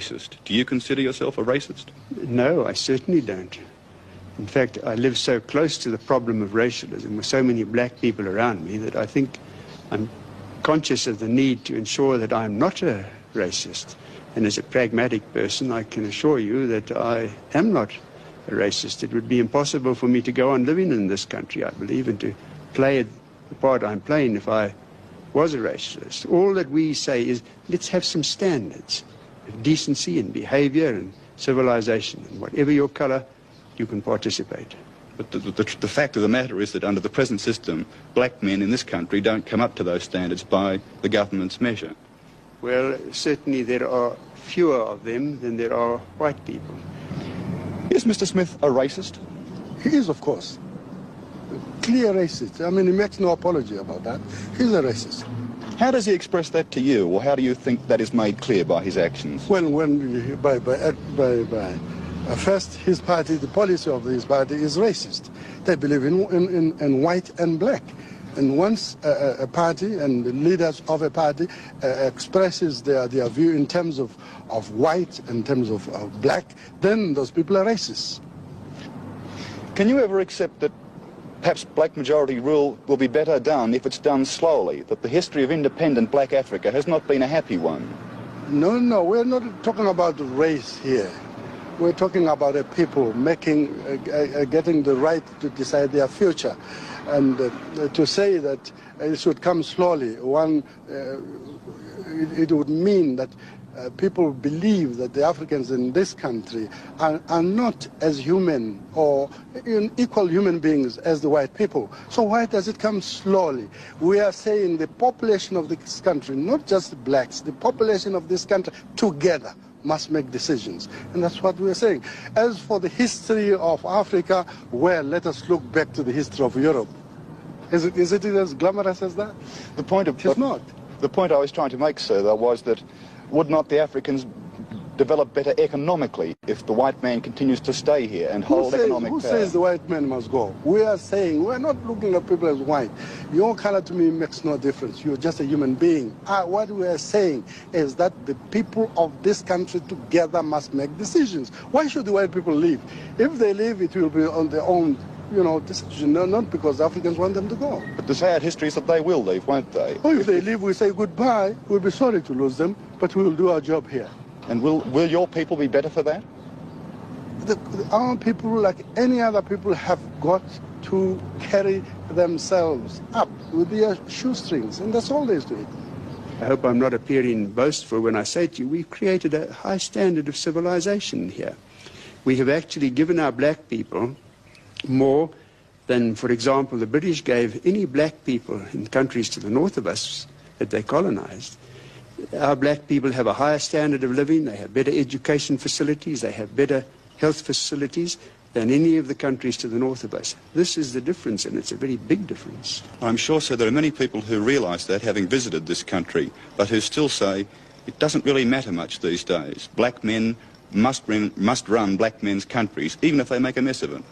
racist. Do you consider yourself a racist? No, I certainly don't. In fact, I live so close to the problem of racialism with so many black people around me that I think I'm conscious of the need to ensure that I'm not a racist. And as a pragmatic person, I can assure you that I am not a racist. It would be impossible for me to go on living in this country, I believe, and to play the part I'm playing if I was a racist. All that we say is, let's have some standards of decency and behavior and civilization, and whatever your color, you can participate. But the fact of the matter is that under the present system, black men in this country don't come up to those standards by the government's measure. Well, certainly there are fewer of them than there are white people. Is Mr. Smith a racist? He is, of course. Clear racist. I mean, he makes no apology about that. He's a racist. How does he express that to you, or how do you think that is made clear by his actions? Well, first, his party, the policy of his party is racist. They believe in white and black. And once a party and the leaders of a party expresses their view in terms of white, in terms of black, then those people are racist. Can you ever accept that perhaps black majority rule will be better done if it's done slowly, that the history of independent black Africa has not been a happy one? No, we're not talking about race here. We're talking about a people getting the right to decide their future. And to say that it should come slowly, it would mean that people believe that the Africans in this country are not as human or equal human beings as the white people. So why does it come slowly? We are saying the population of this country, not just blacks, the population of this country together must make decisions. And that's what we're saying. As for the history of Africa, well, let us look back to the history of Europe. Is it as glamorous as that? It's not. The point I was trying to make, sir, though, was that would not the Africans develop better economically if the white man continues to stay here and hold economic power? Who says the white man must go? We are saying, we're not looking at people as white. Your color to me makes no difference. You're just a human being. What we are saying is that the people of this country together must make decisions. Why should the white people leave? If they leave, it will be on their own decision, not because Africans want them to go. But the sad history is that they will leave, won't they? Oh, if they leave, we say goodbye. We'll be sorry to lose them, but we'll do our job here. And will your people be better for that? Our people, like any other people, have got to carry themselves up with their shoestrings, and that's all there is to it. I hope I'm not appearing boastful when I say to you, we've created a high standard of civilization here. We have actually given our black people more than, for example, the British gave any black people in countries to the north of us that they colonized. Our black people have a higher standard of living, they have better education facilities, they have better health facilities than any of the countries to the north of us. This is the difference, and it's a very big difference. I'm sure, sir, there are many people who realise that, having visited this country, but who still say it doesn't really matter much these days. Black men must run black men's countries, even if they make a mess of it.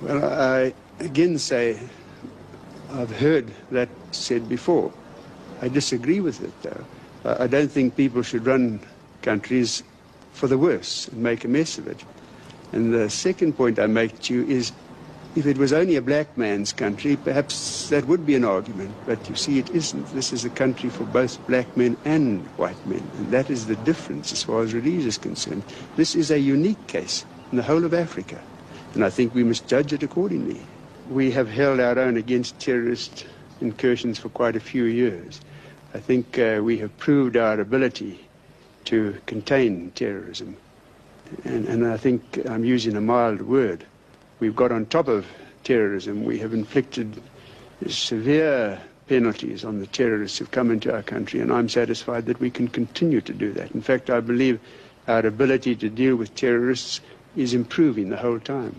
Well, I again say, I've heard that said before. I disagree with it, though. I don't think people should run countries for the worse and make a mess of it. And the second point I make to you is, if it was only a black man's country, perhaps that would be an argument. But you see, it isn't. This is a country for both black men and white men. And that is the difference as far as release is concerned. This is a unique case in the whole of Africa. And I think we must judge it accordingly. We have held our own against terrorist incursions for quite a few years. I think we have proved our ability to contain terrorism. And I think I'm using a mild word. We've got on top of terrorism. We have inflicted severe penalties on the terrorists who've come into our country, and I'm satisfied that we can continue to do that. In fact, I believe our ability to deal with terrorists is improving the whole time.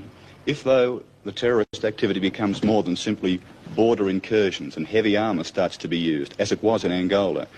If, though, the terrorist activity becomes more than simply border incursions and heavy armour starts to be used, as it was in Angola,